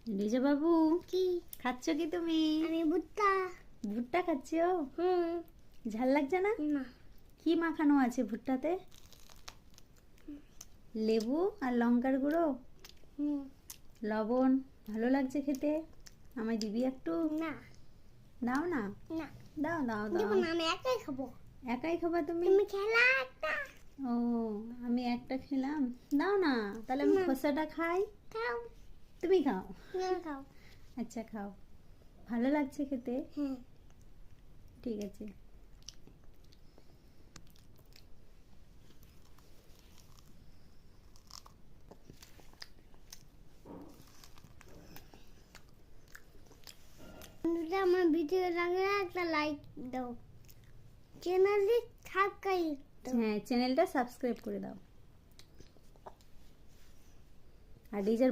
রিজা বাবু, কি খাচ্ছ কি তুমি? আমি ভুট্টা। ভুট্টা খাচ্ছো? ঝাল লাগছে না? না, কি মাখানো আছে ভুট্টাতে? লেবু আর লঙ্কার গুঁড়ো, লবণ। ভালো লাগছে খেতে? আমায় দিবি একটু? না দাও না। না দাও দাও দেবো দাও। না, আমি একাই খাবো। একাই খাবা তুমি? তুমি খেলা একটা ও, আমি একটা খেলাম। দাও না, তাহলে আমি না। খোসাটা খাই। খাও। তুমি খাও। না খাও। আচ্ছা খাও। ভালো লাগছে খেতে? হ্যাঁ। ঠিক আছে। বন্ধুরা, আমার ভিডিও লাগলে একটা লাইক দাও, চ্যানেলটি সাবস্ক্রাইব দাও। হ্যাঁ, চ্যানেলটা সাবস্ক্রাইব করে দাও। আর রিজার